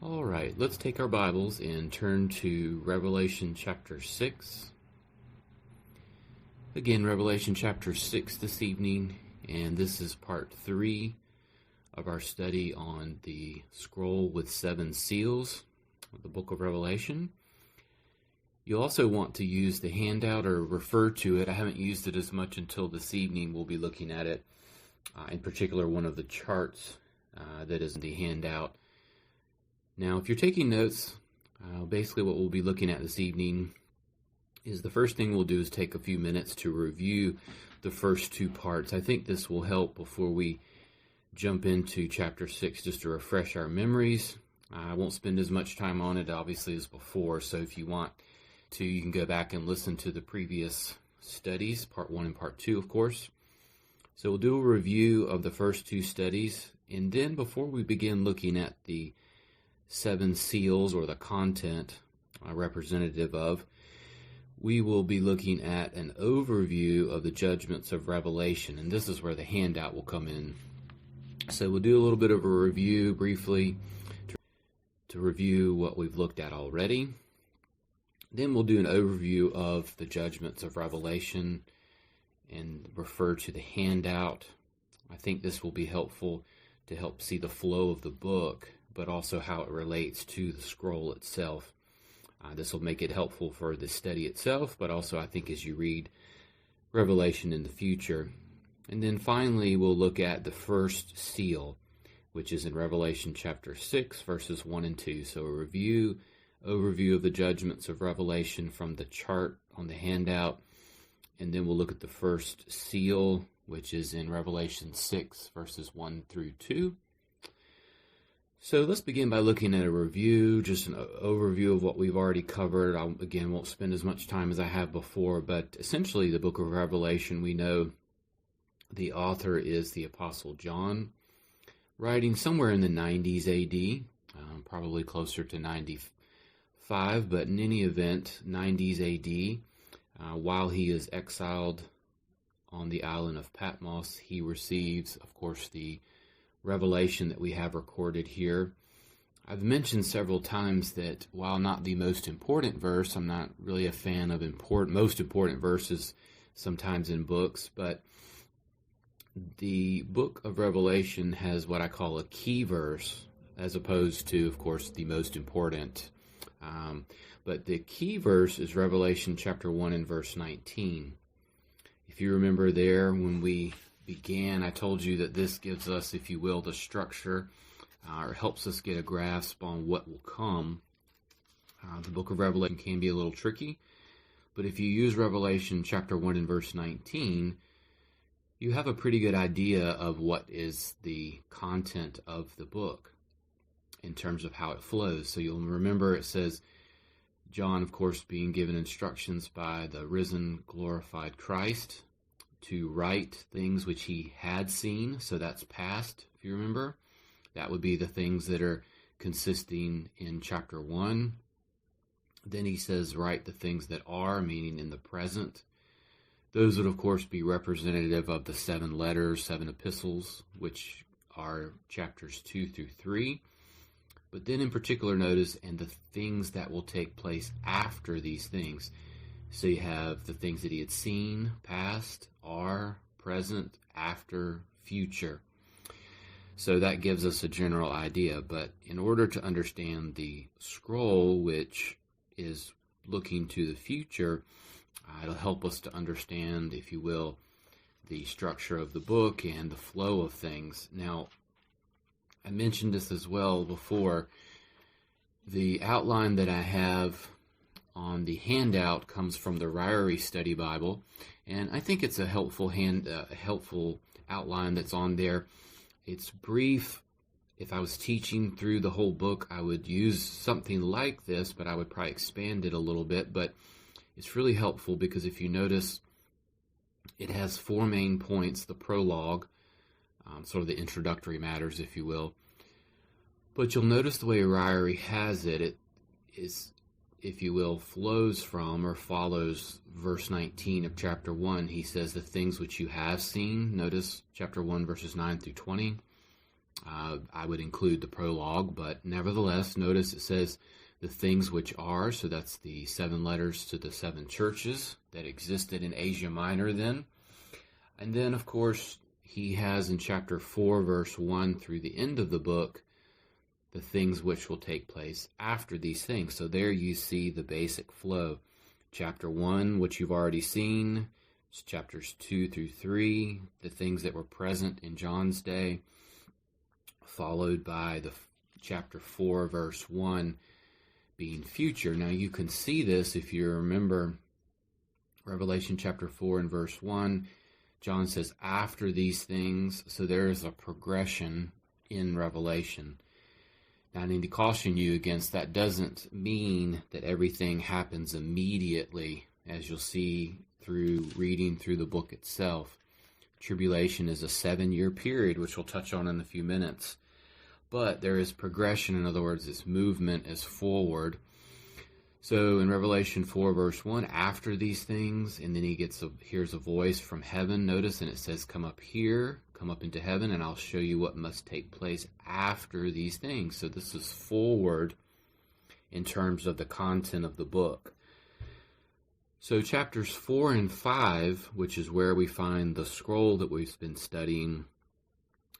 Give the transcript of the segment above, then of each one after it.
All right, let's take our Bibles and turn to Revelation chapter 6. Again, Revelation chapter 6 this evening, and this is part 3 of our study on the scroll with 7 seals of the book of Revelation. You also want to use the handout or refer to it. I haven't used it as much until this evening. We'll be looking at it, in particular one of the charts that is in the handout. Now, if you're taking notes, basically what we'll be looking at this evening is the first thing we'll do is take a few minutes to review the first 2 parts. I think this will help before we jump into chapter 6, just to refresh our memories. I won't spend as much time on it, obviously, as before, so if you want to, you can go back and listen to the previous studies, part 1 and part 2, of course. So we'll do a review of the first 2 studies, and then before we begin looking at the 7 seals, or the content representative of, we will be looking at an overview of the judgments of Revelation, and this is where the handout will come in. So we'll do a little bit of a review briefly to review what we've looked at already. Then we'll do an overview of the judgments of Revelation and refer to the handout. I think this will be helpful to help see the flow of the book, but also how it relates to the scroll itself. This will make it helpful for the study itself, but also I think as you read Revelation in the future. And then finally, we'll look at the first seal, which is in Revelation chapter 6, verses 1 and 2. So a overview of the judgments of Revelation from the chart on the handout. And then we'll look at the first seal, which is in Revelation 6, verses 1 through 2. So let's begin by looking at a review, just an overview of what we've already covered. I, again, won't spend as much time as I have before, but essentially the book of Revelation, we know the author is the Apostle John, writing somewhere in the 90s AD, probably closer to 95, but in any event, 90s AD. While he is exiled on the island of Patmos, he receives, of course, the revelation that we have recorded here. I've mentioned several times that while not the most important verse, I'm not really a fan of most important verses sometimes in books, but the book of Revelation has what I call a key verse, as opposed to, of course, the most important. But the key verse is Revelation chapter 1 and verse 19. If you remember there, when we began, I told you that this gives us, if you will, the structure, or helps us get a grasp on what will come. The book of Revelation can be a little tricky, but if you use Revelation chapter 1 and verse 19, you have a pretty good idea of what is the content of the book in terms of how it flows. So you'll remember it says, John, of course, being given instructions by the risen, glorified Christ to write things which he had seen. So that's past, if you remember. That would be the things that are consisting in chapter 1. Then he says, write the things that are, meaning in the present. Those would, of course, be representative of the 7 letters, 7 epistles, which are chapters 2 through 3. But then in particular, notice, and the things that will take place after these things. So you have the things that he had seen, past, are, present, after, future. So that gives us a general idea. But in order to understand the scroll, which is looking to the future, it'll help us to understand, if you will, the structure of the book and the flow of things. Now, I mentioned this as well before. The outline that I have on the handout comes from the Ryrie Study Bible, and I think it's a helpful helpful outline that's on there. It's brief. If I was teaching through the whole book, I would use something like this, but I would probably expand it a little bit. But it's really helpful because if you notice, it has 4 main points: the prologue, sort of the introductory matters, if you will. But you'll notice the way Ryrie has it, it is, if you will, flows from or follows verse 19 of chapter 1. He says, the things which you have seen. Notice chapter 1, verses 9 through 20. I would include the prologue, but nevertheless, notice it says the things which are, so that's the 7 letters to the 7 churches that existed in Asia Minor then. And then, of course, he has in chapter 4, verse 1 through the end of the book, the things which will take place after these things. So there you see the basic flow. Chapter 1, which you've already seen, chapters 2 through 3, the things that were present in John's day, followed by the chapter 4, verse 1 being future. Now you can see this if you remember Revelation chapter 4 and verse 1. John says, after these things, so there is a progression in Revelation. Now I need to caution you against that doesn't mean that everything happens immediately, as you'll see through reading through the book itself. Tribulation is a 7-year period, which we'll touch on in a few minutes. But there is progression, in other words, this movement is forward. So in Revelation 4, verse 1, after these things, and then he hears a voice from heaven, notice, and it says, come up here, come up into heaven, and I'll show you what must take place after these things. So this is forward in terms of the content of the book. So chapters 4 and 5, which is where we find the scroll that we've been studying,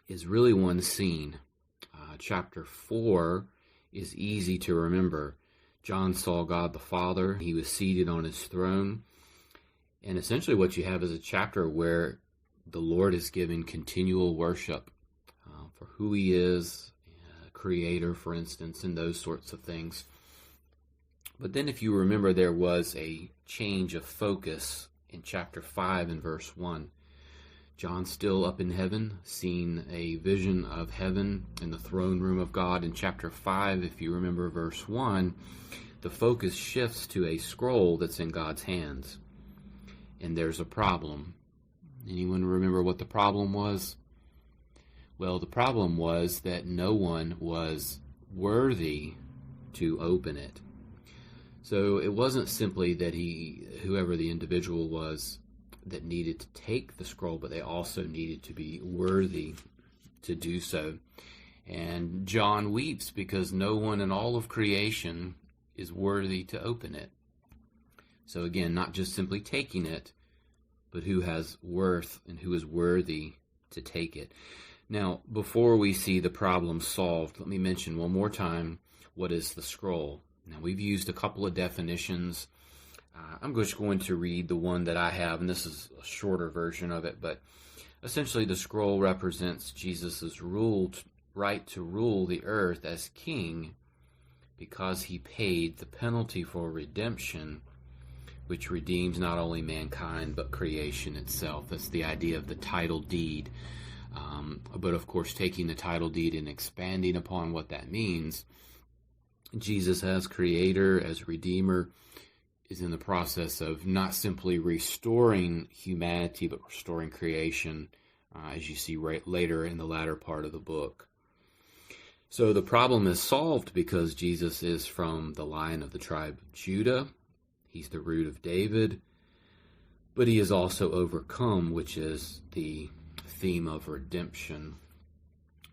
is really one scene. Chapter 4 is easy to remember. John saw God the Father. He was seated on his throne. And essentially what you have is a chapter where the Lord is giving continual worship for who he is, creator, for instance, and those sorts of things. But then if you remember, there was a change of focus in chapter 5 and verse 1. John's still up in heaven, seeing a vision of heaven in the throne room of God. In chapter 5, if you remember verse 1, the focus shifts to a scroll that's in God's hands. And there's a problem. Anyone remember what the problem was? Well, the problem was that no one was worthy to open it. So it wasn't simply that whoever the individual was, that needed to take the scroll, but they also needed to be worthy to do so. And John weeps because no one in all of creation is worthy to open it. So again, not just simply taking it, but who has worth and who is worthy to take it. Now, before we see the problem solved, let me mention one more time, what is the scroll? Now, we've used a couple of definitions. I'm just going to read the one that I have, and this is a shorter version of it, but essentially the scroll represents Jesus' right to rule the earth as king because he paid the penalty for redemption, which redeems not only mankind but creation itself. That's the idea of the title deed. But of course, taking the title deed and expanding upon what that means, Jesus as creator, as redeemer, is in the process of not simply restoring humanity, but restoring creation, as you see right later in the latter part of the book. So the problem is solved because Jesus is from the line of the tribe of Judah. He's the root of David, but he is also overcome, which is the theme of redemption.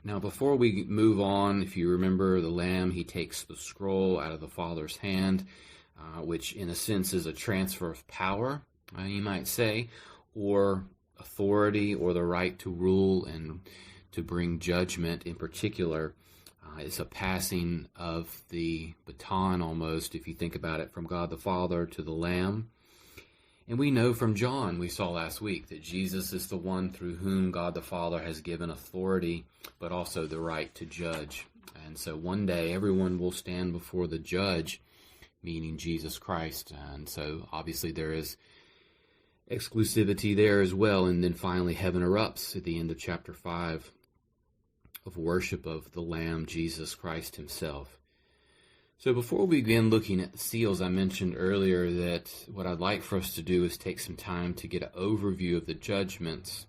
Now, before we move on, if you remember the Lamb, he takes the scroll out of the Father's hand, which in a sense is a transfer of power, you might say, or authority, or the right to rule and to bring judgment in particular. It's a passing of the baton almost, if you think about it, from God the Father to the Lamb. And we know from John, we saw last week, that Jesus is the one through whom God the Father has given authority, but also the right to judge. And so one day everyone will stand before the judge, meaning Jesus Christ. And so obviously there is exclusivity there as well. And then finally heaven erupts at the end of chapter 5 of worship of the Lamb, Jesus Christ himself. So before we begin looking at the seals, I mentioned earlier that what I'd like for us to do is take some time to get an overview of the judgments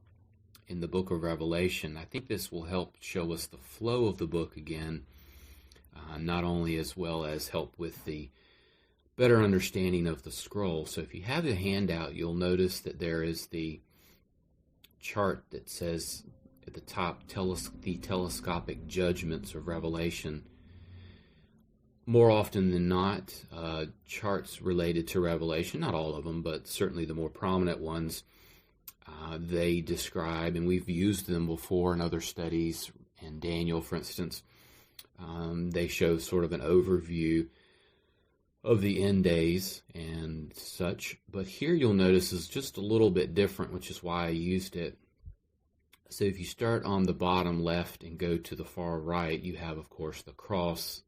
in the book of Revelation. I think this will help show us the flow of the book again, not only as well as help with the better understanding of the scroll. So if you have a handout, you'll notice that there is the chart that says at the top, the telescopic judgments of Revelation. More often than not, charts related to Revelation, not all of them, but certainly the more prominent ones, they describe, and we've used them before in other studies, in Daniel, for instance, they show sort of an overview of the end days and such. But here you'll notice is just a little bit different, which is why I used it. So if you start on the bottom left and go to the far right, you have, of course, the cross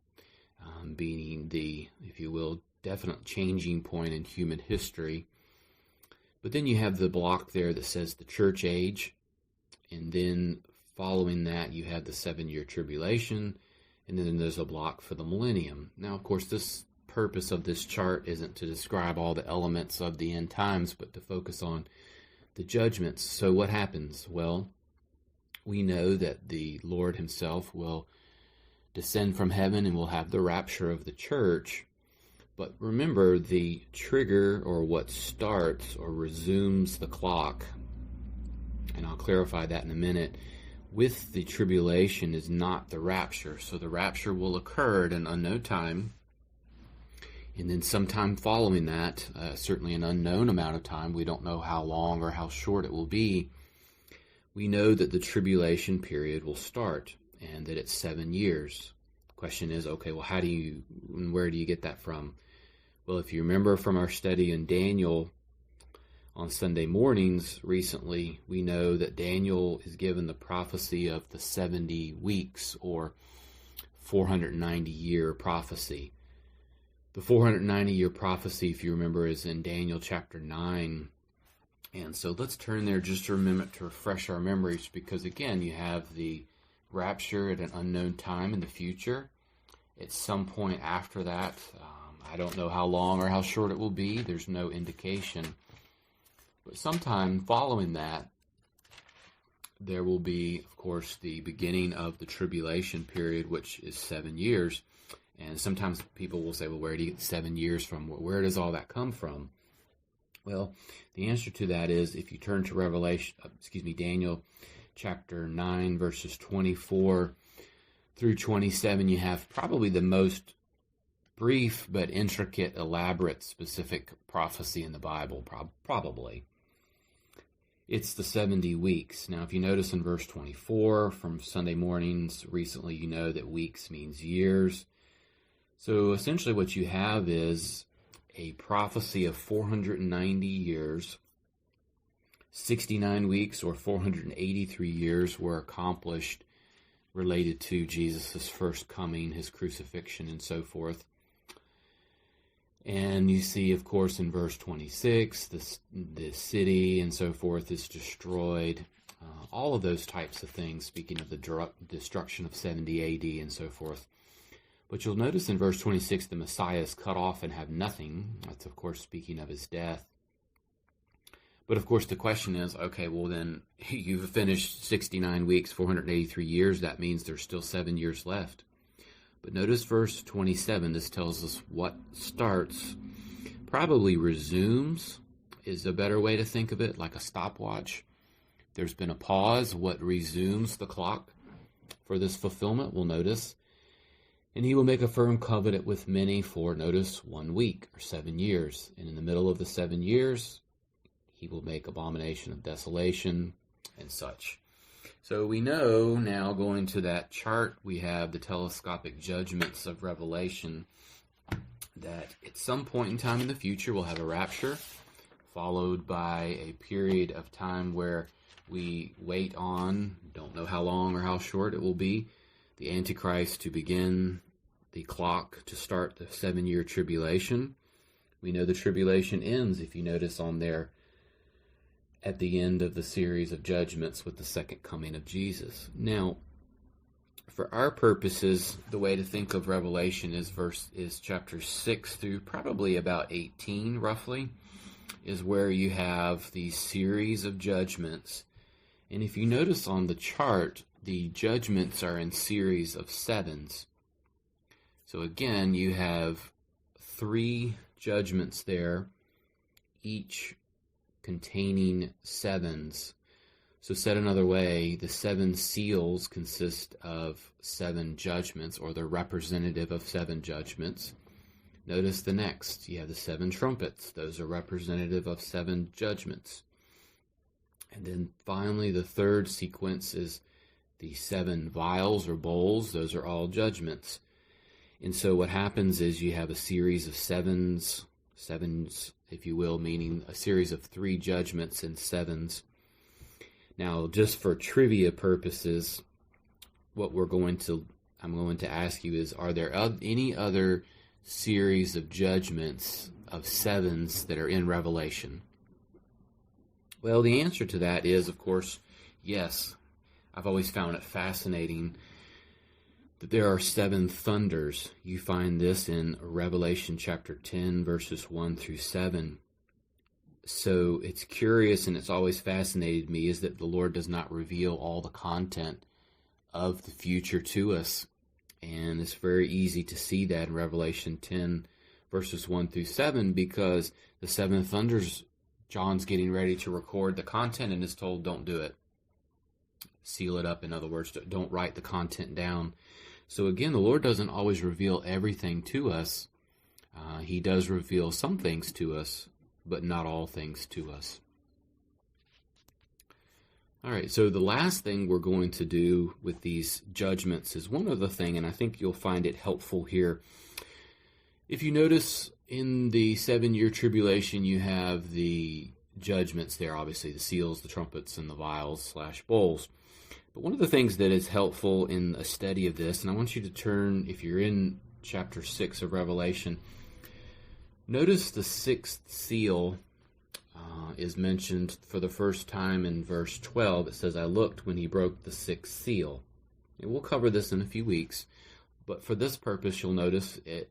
being the, if you will, definite changing point in human history. But then you have the block there that says the church age, and then following that you have the 7-year tribulation, and then there's a block for the millennium. Now, of course, this purpose of this chart isn't to describe all the elements of the end times, but to focus on the judgments. So what happens? Well, we know that the Lord himself will descend from heaven and will have the rapture of the church. But remember, the trigger, or what starts or resumes the clock, and I'll clarify that in a minute, with the tribulation is not the rapture. So the rapture will occur at an unknown time, and then sometime following that, certainly an unknown amount of time, we don't know how long or how short it will be, we know that the tribulation period will start, and that it's 7 years. The question is, okay, well, how do you, and where do you get that from? Well, if you remember from our study in Daniel on Sunday mornings recently, we know that Daniel is given the prophecy of the 70 weeks, or 490-year prophecy. The 490-year prophecy, if you remember, is in Daniel chapter 9. And so let's turn there just for a minute to refresh our memories, because again, you have the rapture at an unknown time in the future. At some point after that, I don't know how long or how short it will be. There's no indication. But sometime following that, there will be, of course, the beginning of the tribulation period, which is 7 years. And sometimes people will say, well, where do you get 7 years from? Where does all that come from? Well, the answer to that is, if you turn to Daniel chapter 9, verses 24 through 27, you have probably the most brief but intricate, elaborate, specific prophecy in the Bible, probably. It's the 70 weeks. Now, if you notice in verse 24 from Sunday mornings recently, you know that weeks means years. So essentially what you have is a prophecy of 490 years. 69 weeks, or 483 years, were accomplished related to Jesus' first coming, his crucifixion, and so forth. And you see, of course, in verse 26, the city and so forth is destroyed. All of those types of things, speaking of the destruction of 70 AD and so forth. But you'll notice in verse 26, the Messiah is cut off and have nothing. That's, of course, speaking of his death. But, of course, the question is, okay, well, then you've finished 69 weeks, 483 years. That means there's still 7 years left. But notice verse 27. This tells us what starts, probably resumes, is a better way to think of it, like a stopwatch. There's been a pause. What resumes the clock for this fulfillment, we'll notice. And he will make a firm covenant with many for, notice, 1 week, or 7 years. And in the middle of the 7 years, he will make abomination of desolation and such. So we know now, going to that chart, we have the telescopic judgments of Revelation, that at some point in time in the future we'll have a rapture, followed by a period of time where we wait on, don't know how long or how short it will be, the Antichrist to begin the clock to start the 7-year tribulation. We know the tribulation ends, if you notice on there, at the end of the series of judgments with the second coming of Jesus. Now, for our purposes, the way to think of Revelation is chapter 6 through probably about 18, roughly, is where you have these series of judgments. And if you notice on the chart, the judgments are in series of 7s. So again, you have 3 judgments there, each containing 7s. So said another way, the 7 seals consist of 7 judgments, or they're representative of 7 judgments. Notice the next, you have the 7 trumpets. Those are representative of 7 judgments. And then finally, the third sequence is the 7 vials or bowls. Those are all judgments. And so what happens is you have a series of sevens, if you will, meaning a series of 3 judgments and 7s. Now, just for trivia purposes, what I'm going to ask you is, are there any other series of judgments of 7s that are in Revelation? Well, the answer to that is, of course, yes. I've always found it fascinating that there are 7 thunders. You find this in Revelation chapter 10, verses 1 through 7. So it's curious, and it's always fascinated me, is that the Lord does not reveal all the content of the future to us. And it's very easy to see that in Revelation 10, verses 1 through 7, because the 7 thunders, John's getting ready to record the content and is told, don't do it. Seal it up, in other words, don't write the content down. So again, the Lord doesn't always reveal everything to us. He does reveal some things to us, but not all things to us. All right, so the last thing we're going to do with these judgments is one other thing, and I think you'll find it helpful here. If you notice in the 7-year tribulation, you have the judgments there, obviously, the seals, the trumpets, and the vials/bowls. But one of the things that is helpful in a study of this, and I want you to turn, if you're in chapter 6 of Revelation, notice the 6th seal is mentioned for the first time in verse 12. It says, I looked when he broke the 6th seal. And we'll cover this in a few weeks, but for this purpose, you'll notice it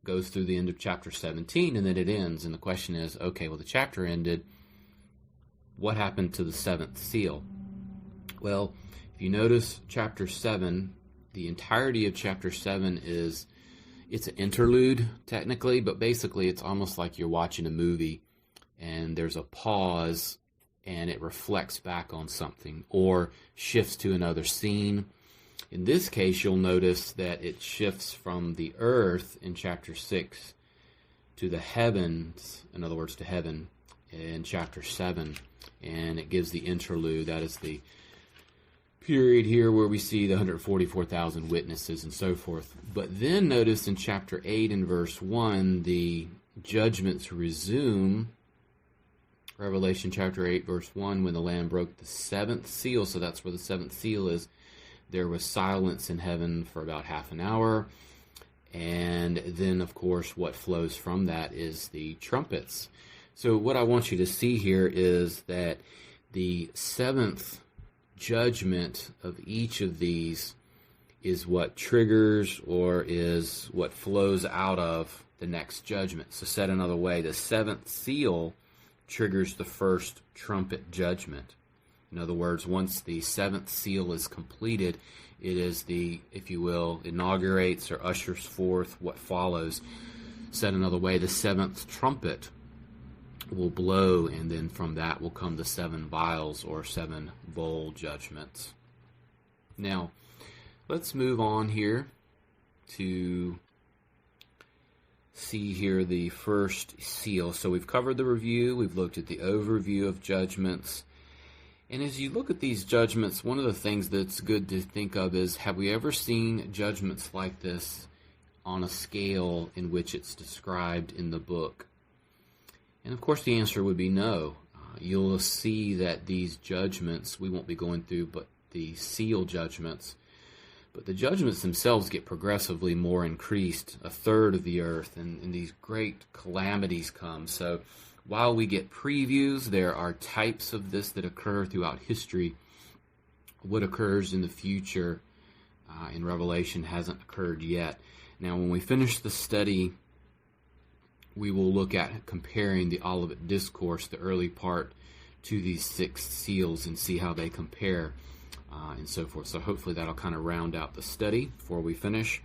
goes through the end of chapter 17, and then it ends. And the question is, okay, well, the chapter ended. What happened to the 7th seal? Well, if you notice chapter 7, the entirety of chapter 7 it's an interlude, technically, but basically it's almost like you're watching a movie and there's a pause and it reflects back on something or shifts to another scene. In this case, you'll notice that it shifts from the earth in chapter 6 to the heavens, in other words, to heaven, in chapter 7. And it gives the interlude. That is the period here where we see the 144,000 witnesses and so forth. But then notice in chapter 8 and verse 1, the judgments resume. Revelation chapter 8, verse 1, when the Lamb broke the 7th seal, so that's where the 7th seal is, there was silence in heaven for about half an hour. And then, of course, what flows from that is the trumpets. So what I want you to see here is that the 7th judgment of each of these is what triggers or is what flows out of the next judgment. So said another way, the 7th seal triggers the first trumpet judgment. In other words, once the 7th seal is completed, it is if you will, inaugurates or ushers forth what follows. Said another way, the 7th trumpet will blow, and then from that will come the 7 vials or 7 bowl judgments. Now, let's move on here to see here the first seal. So we've covered the review, we've looked at the overview of judgments. And as you look at these judgments, one of the things that's good to think of is, have we ever seen judgments like this on a scale in which it's described in the book? And of course the answer would be no. You'll see that these judgments, we won't be going through but the seal judgments, but the judgments themselves get progressively more increased, a third of the earth, and these great calamities come. So while we get previews, there are types of this that occur throughout history. What occurs in the future in Revelation hasn't occurred yet. Now, when we finish the study, we will look at comparing the Olivet Discourse, the early part, to these 6 seals and see how they compare and so forth. So hopefully that'll kind of round out the study before we finish.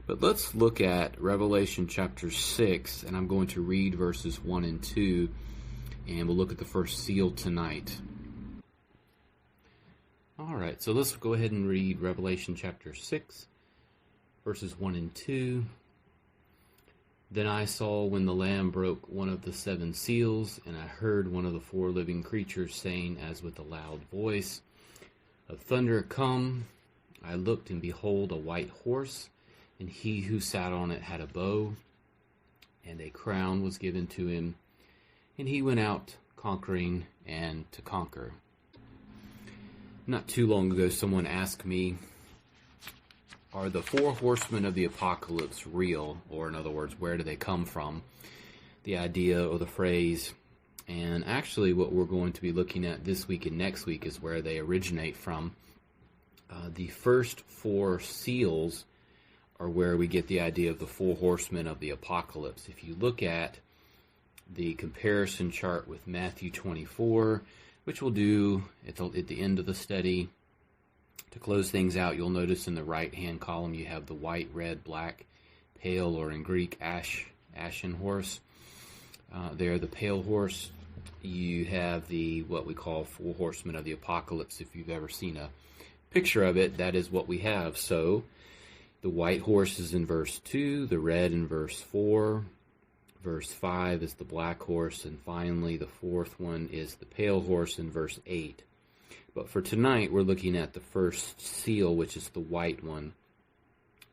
But let's look at Revelation chapter 6, and I'm going to read verses 1 and 2, and we'll look at the first seal tonight. All right, so let's go ahead and read Revelation chapter 6, verses 1 and 2. Then I saw when the Lamb broke one of the 7 seals, and I heard one of the 4 living creatures saying as with a loud voice of thunder, "Come." I looked, and behold, a white horse, and he who sat on it had a bow, and a crown was given to him, and he went out conquering and to conquer. Not too long ago, someone asked me, are the 4 horsemen of the apocalypse real? Or in other words, where do they come from? The idea or the phrase. And actually what we're going to be looking at this week and next week is where they originate from. The first 4 seals are where we get the idea of the 4 horsemen of the apocalypse. If you look at the comparison chart with Matthew 24, which we'll do at the end of the study. To close things out, you'll notice in the right-hand column you have the white, red, black, pale, or in Greek, ashen horse. There, the pale horse. You have the what we call 4 horsemen of the apocalypse. If you've ever seen a picture of it, that is what we have. So, the white horse is in verse 2, the red in verse 4. Verse 5 is the black horse, and finally the 4th one is the pale horse in verse 8. But for tonight, we're looking at the first seal, which is the white one.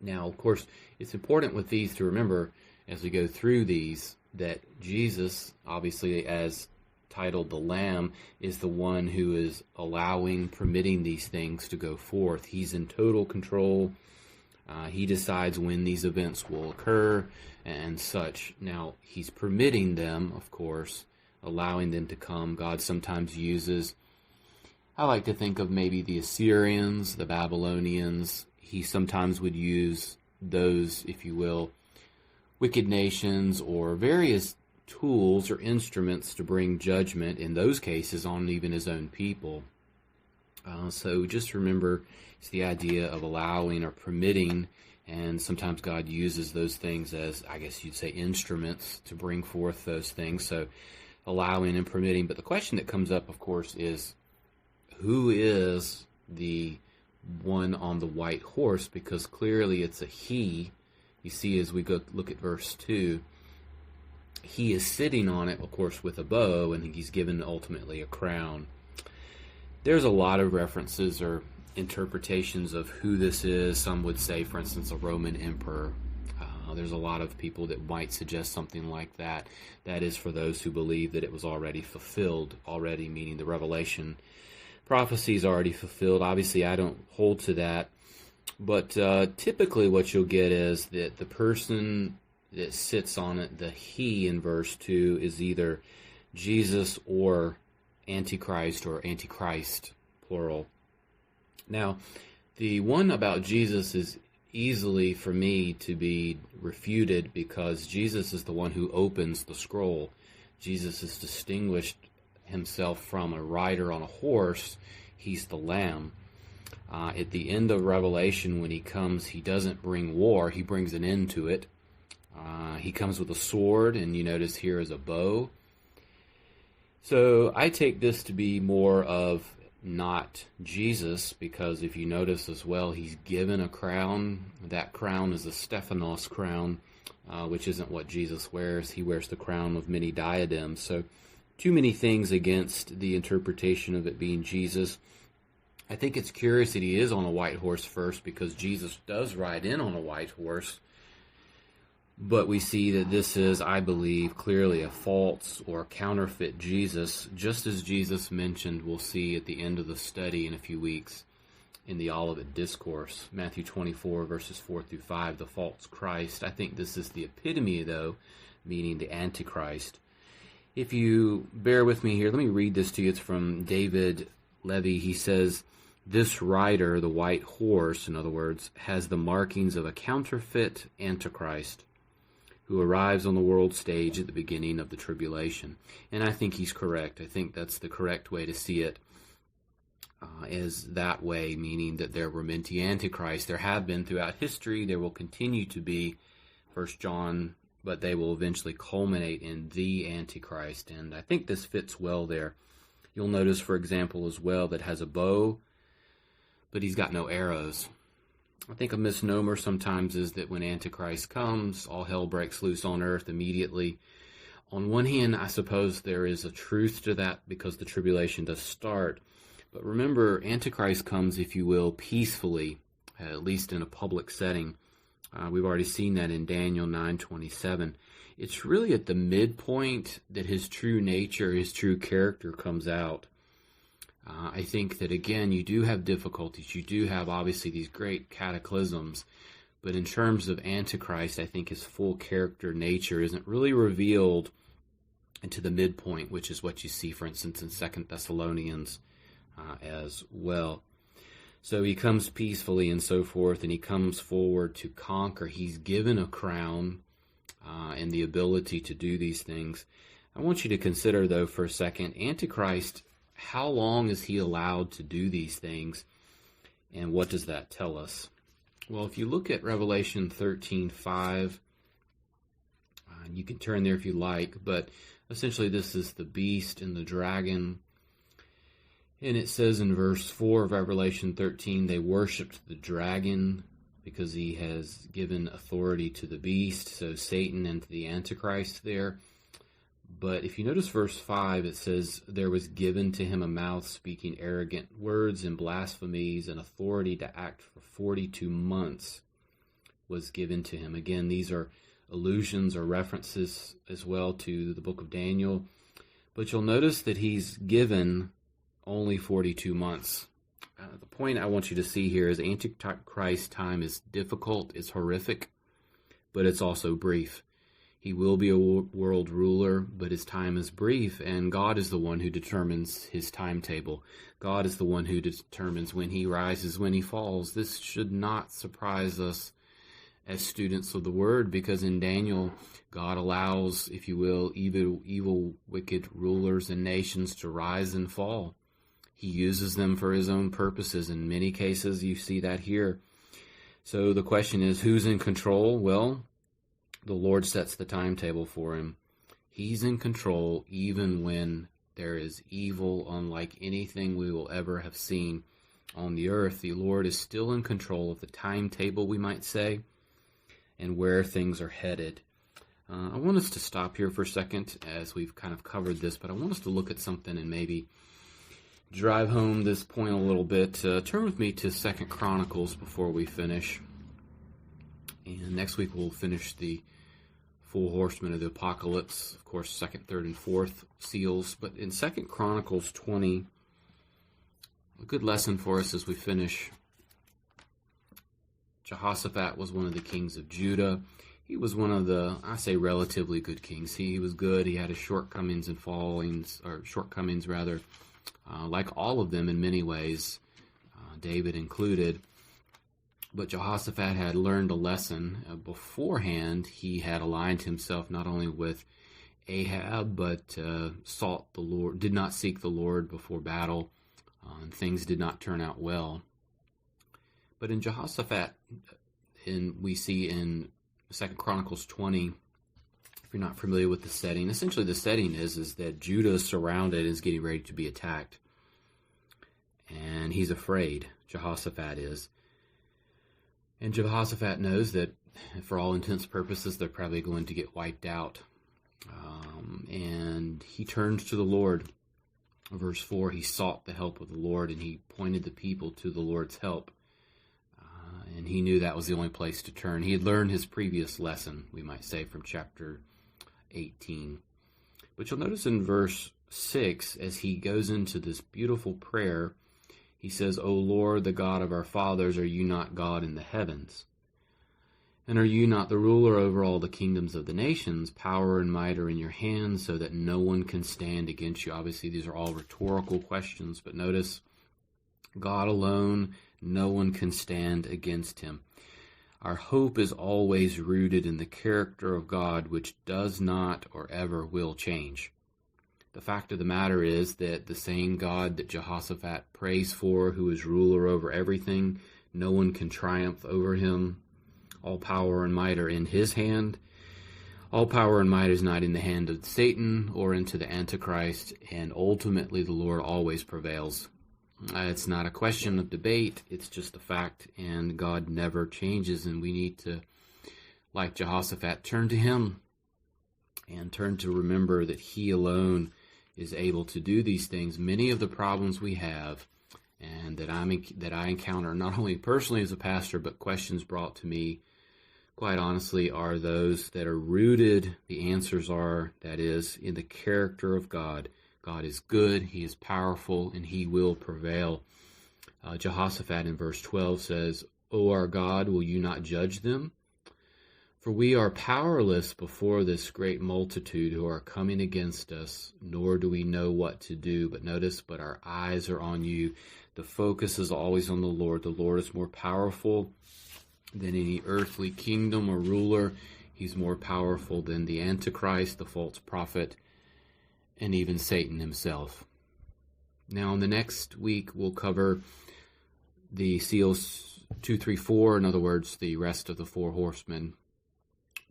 Now, of course, it's important with these to remember, as we go through these, that Jesus, obviously as titled the Lamb, is the one who is permitting these things to go forth. He's in total control. He decides when these events will occur and such. Now, he's permitting them, of course, allowing them to come. God sometimes uses, I like to think of maybe the Assyrians, the Babylonians. He sometimes would use those, if you will, wicked nations or various tools or instruments to bring judgment, in those cases, on even his own people. So just remember, it's the idea of allowing or permitting, and sometimes God uses those things as, I guess you'd say, instruments to bring forth those things. So allowing and permitting. But the question that comes up, of course, is who is the one on the white horse? Because clearly it's a he. You see, as we go look at verse 2, he is sitting on it, of course, with a bow, and he's given ultimately a crown. There's a lot of references or interpretations of who this is. Some would say, for instance, a Roman emperor. There's a lot of people that might suggest something like that. That is for those who believe that it was already fulfilled, already meaning the Revelation prophecy is already fulfilled. Obviously, I don't hold to that. But typically what you'll get is that the person that sits on it, the he in verse 2, is either Jesus or Antichrist, or Antichrist, plural. Now, the one about Jesus is easily, for me, to be refuted because Jesus is the one who opens the scroll. Jesus has distinguished himself from a rider on a horse. He's the Lamb. At the end of Revelation, when he comes, he doesn't bring war. He brings an end to it. He comes with a sword, and you notice here is a bow. So I take this to be more of not Jesus, because if you notice as well, he's given a crown. That crown is a Stephanos crown, which isn't what Jesus wears. He wears the crown of many diadems. So too many things against the interpretation of it being Jesus. I think it's curious that he is on a white horse first, because Jesus does ride in on a white horse. But we see that this is, I believe, clearly a false or counterfeit Jesus, just as Jesus mentioned, we'll see at the end of the study in a few weeks in the Olivet Discourse, Matthew 24, verses 4 through 5, the false Christ. I think this is the epitome, though, meaning the Antichrist. If you bear with me here, let me read this to you. It's from David Levy. He says, "This rider, the white horse, in other words, has the markings of a counterfeit Antichrist, who arrives on the world stage at the beginning of the tribulation." And I think he's correct. I think that's the correct way to see it, is that way, meaning that there were many antichrists. There have been throughout history. There will continue to be, 1 John, but they will eventually culminate in the Antichrist. And I think this fits well there. You'll notice, for example, as well, that has a bow. but he's got no arrows. I think a misnomer sometimes is that when Antichrist comes, all hell breaks loose on earth immediately. On one hand, I suppose there is a truth to that because the tribulation does start. But remember, Antichrist comes, if you will, peacefully, at least in a public setting. We've already seen that in Daniel 9:27. It's really at the midpoint that his true nature, his true character comes out. I think that, again, you do have difficulties. You do have, obviously, these great cataclysms. But in terms of Antichrist, I think his full character nature isn't really revealed into the midpoint, which is what you see, for instance, in 2 Thessalonians as well. So he comes peacefully and so forth, and he comes forward to conquer. He's given a crown and the ability to do these things. I want you to consider, though, for a second, Antichrist, how long is he allowed to do these things, and what does that tell us? Well, if you look at Revelation 13:5, you can turn there if you like, but essentially this is the beast and the dragon. And it says in verse 4 of Revelation 13, they worshipped the dragon because he has given authority to the beast, so Satan and the Antichrist there. But if you notice verse 5, it says, there was given to him a mouth speaking arrogant words and blasphemies, and authority to act for 42 months was given to him. Again, these are allusions or references as well to the book of Daniel. But you'll notice that he's given only 42 months. The point I want you to see here is Antichrist's time is difficult, it's horrific, but it's also brief. He will be a world ruler, but his time is brief, and God is the one who determines his timetable. God is the one who determines when he rises, when he falls. This should not surprise us as students of the Word, because in Daniel, God allows, if you will, evil, wicked rulers and nations to rise and fall. He uses them for his own purposes. In many cases, you see that here. So the question is, who's in control? Well, the Lord sets the timetable for him. He's in control even when there is evil unlike anything we will ever have seen on the earth. The Lord is still in control of the timetable, we might say, and where things are headed. I want us to stop here for a second as we've kind of covered this, but I want us to look at something and maybe drive home this point a little bit. Turn with me to 2 Chronicles before we finish. And next week we'll finish the full horsemen of the apocalypse, of course, 2nd, 3rd, and 4th seals. But in 2 Chronicles 20, a good lesson for us as we finish. Jehoshaphat was one of the kings of Judah. He was one of the, I say, relatively good kings. He was good. He had his shortcomings and shortcomings, like all of them in many ways, David included. But Jehoshaphat had learned a lesson. Beforehand, he had aligned himself not only with Ahab, but sought the Lord, did not seek the Lord before battle, and things did not turn out well. But in Jehoshaphat, we see in 2 Chronicles 20, if you're not familiar with the setting, essentially the setting is that Judah is surrounded and is getting ready to be attacked. And he's afraid, Jehoshaphat is. And Jehoshaphat knows that for all intents and purposes, they're probably going to get wiped out. And he turns to the Lord. Verse 4, he sought the help of the Lord, and he pointed the people to the Lord's help. And he knew that was the only place to turn. He had learned his previous lesson, we might say, from chapter 18. But you'll notice in verse 6, as he goes into this beautiful prayer, he says, O Lord, the God of our fathers, are you not God in the heavens? And are you not the ruler over all the kingdoms of the nations? Power and might are in your hands, so that no one can stand against you. Obviously, these are all rhetorical questions, but notice, God alone, no one can stand against him. Our hope is always rooted in the character of God, which does not or ever will change. The fact of the matter is that the same God that Jehoshaphat prays for, who is ruler over everything, no one can triumph over him. All power and might are in his hand. All power and might is not in the hand of Satan or into the Antichrist, and ultimately the Lord always prevails It's not a question of debate. It's just a fact, and God never changes, and we need to, like Jehoshaphat, turn to him and turn to remember that he alone is able to do these things. Many of the problems we have and that I encounter, not only personally as a pastor, but questions brought to me, quite honestly, are those that are rooted, the answers are, that is, in the character of God. God is good, he is powerful, and he will prevail. Jehoshaphat in verse 12 says, O our God, will you not judge them? For we are powerless before this great multitude who are coming against us, nor do we know what to do. But notice, but our eyes are on you. The focus is always on the Lord. The Lord is more powerful than any earthly kingdom or ruler. He's more powerful than the Antichrist, the false prophet, and even Satan himself. Now, in the next week, we'll cover the seals 2, 3, 4. In other words, the rest of the four horsemen.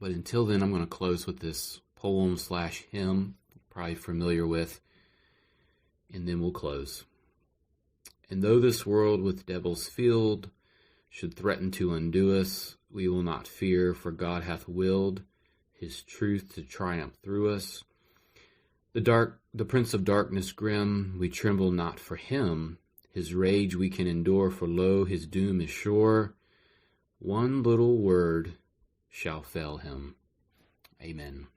But until then, I'm going to close with this poem/hymn, probably familiar with, and then we'll close. And though this world with devils filled should threaten to undo us, we will not fear, for God hath willed his truth to triumph through us. The prince of darkness grim, we tremble not for him. His rage we can endure, for lo, his doom is sure. One little word shall fell him. Amen.